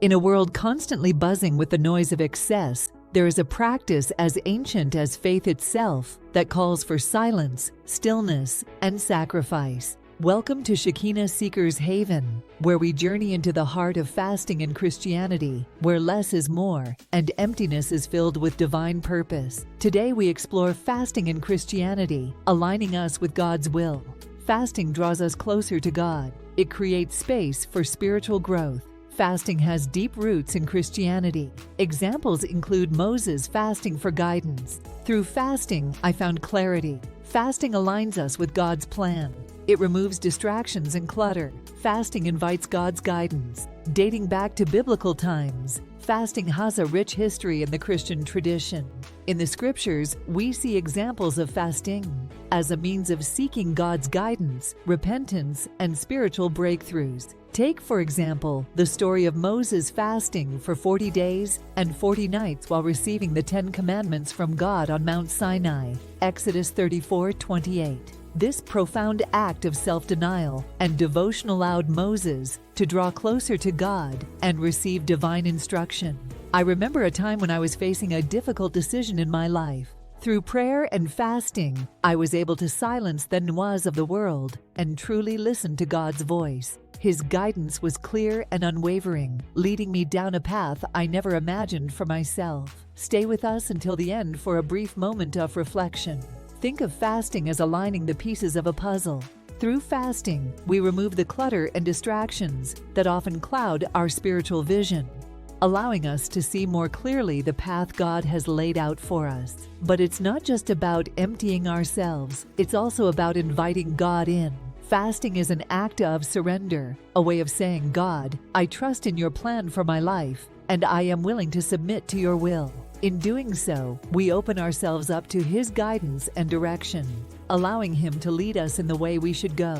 In a world constantly buzzing with the noise of excess, there is a practice as ancient as faith itself that calls for silence, stillness, and sacrifice. Welcome to Shekinah Seeker's Haven, where we journey into the heart of fasting in Christianity, where less is more and emptiness is filled with divine purpose. Today we explore fasting in Christianity, aligning us with God's will. Fasting draws us closer to God. It creates space for spiritual growth. Fasting has deep roots in Christianity. Examples include Moses fasting for guidance. Through fasting, I found clarity. Fasting aligns us with God's plan. It removes distractions and clutter. Fasting invites God's guidance. Dating back to biblical times, fasting has a rich history in the Christian tradition. In the scriptures, we see examples of fasting as a means of seeking God's guidance, repentance, and spiritual breakthroughs. Take, for example, the story of Moses fasting for 40 days and 40 nights while receiving the 10 Commandments from God on Mount Sinai, Exodus 34:28. This profound act of self-denial and devotion allowed Moses to draw closer to God and receive divine instruction. I remember a time when I was facing a difficult decision in my life. Through prayer and fasting, I was able to silence the noise of the world and truly listen to God's voice. His guidance was clear and unwavering, leading me down a path I never imagined for myself. Stay with us until the end for a brief moment of reflection. Think of fasting as aligning the pieces of a puzzle. Through fasting, we remove the clutter and distractions that often cloud our spiritual vision, allowing us to see more clearly the path God has laid out for us. But it's not just about emptying ourselves, it's also about inviting God in. Fasting is an act of surrender, a way of saying, God, I trust in your plan for my life, and I am willing to submit to your will. In doing so, we open ourselves up to His guidance and direction, allowing Him to lead us in the way we should go.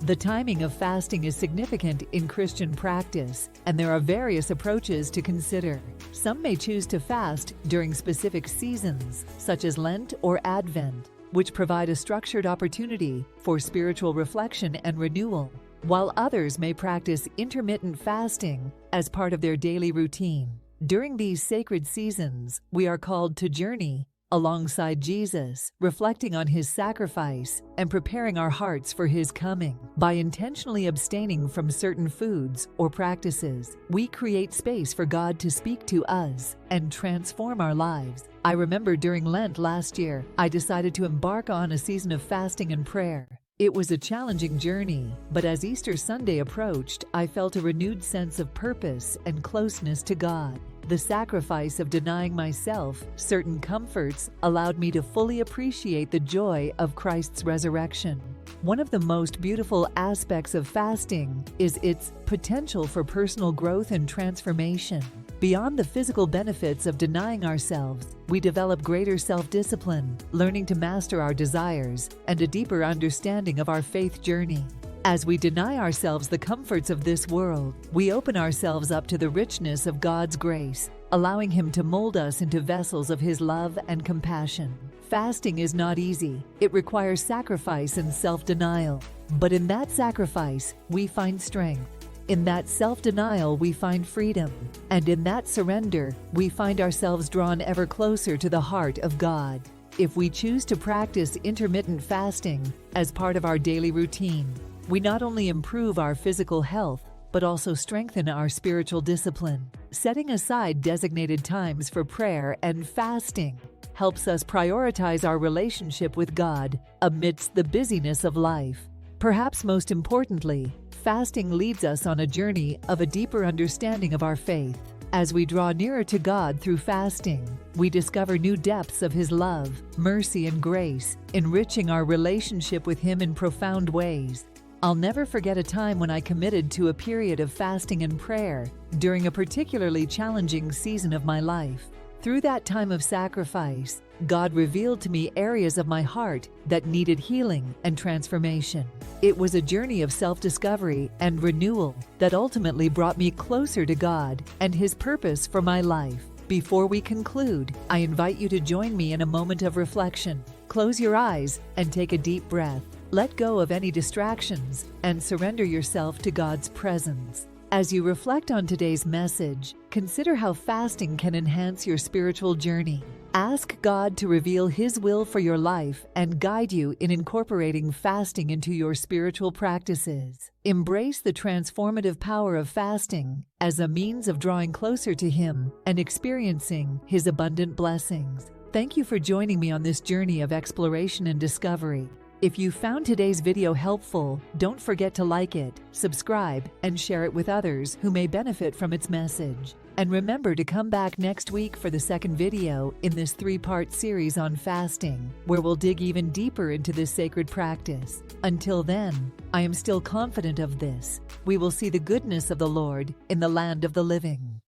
The timing of fasting is significant in Christian practice, and there are various approaches to consider. Some may choose to fast during specific seasons, such as Lent or Advent, which provide a structured opportunity for spiritual reflection and renewal, while others may practice intermittent fasting as part of their daily routine. During these sacred seasons, we are called to journey alongside Jesus, reflecting on His sacrifice and preparing our hearts for His coming. By intentionally abstaining from certain foods or practices, we create space for God to speak to us and transform our lives. I remember during Lent last year, I decided to embark on a season of fasting and prayer. It was a challenging journey, but as Easter Sunday approached, I felt a renewed sense of purpose and closeness to God. The sacrifice of denying myself certain comforts allowed me to fully appreciate the joy of Christ's resurrection. One of the most beautiful aspects of fasting is its potential for personal growth and transformation. Beyond the physical benefits of denying ourselves, we develop greater self-discipline, learning to master our desires, and a deeper understanding of our faith journey. As we deny ourselves the comforts of this world, we open ourselves up to the richness of God's grace, allowing Him to mold us into vessels of His love and compassion. Fasting is not easy. It requires sacrifice and self-denial. But in that sacrifice, we find strength. In that self-denial, we find freedom. And in that surrender, we find ourselves drawn ever closer to the heart of God. If we choose to practice intermittent fasting as part of our daily routine, we not only improve our physical health, but also strengthen our spiritual discipline. Setting aside designated times for prayer and fasting helps us prioritize our relationship with God amidst the busyness of life. Perhaps most importantly, fasting leads us on a journey of a deeper understanding of our faith. As we draw nearer to God through fasting, we discover new depths of His love, mercy, and grace, enriching our relationship with Him in profound ways. I'll never forget a time when I committed to a period of fasting and prayer during a particularly challenging season of my life. Through that time of sacrifice, God revealed to me areas of my heart that needed healing and transformation. It was a journey of self-discovery and renewal that ultimately brought me closer to God and His purpose for my life. Before we conclude, I invite you to join me in a moment of reflection. Close your eyes and take a deep breath. Let go of any distractions and surrender yourself to God's presence. As you reflect on today's message, consider how fasting can enhance your spiritual journey. Ask God to reveal His will for your life and guide you in incorporating fasting into your spiritual practices. Embrace the transformative power of fasting as a means of drawing closer to Him and experiencing His abundant blessings. Thank you for joining me on this journey of exploration and discovery. If you found today's video helpful, don't forget to like it, subscribe, and share it with others who may benefit from its message. And remember to come back next week for the second video in this 3-part series on fasting, where we'll dig even deeper into this sacred practice. Until then, I am still confident of this: we will see the goodness of the Lord in the land of the living.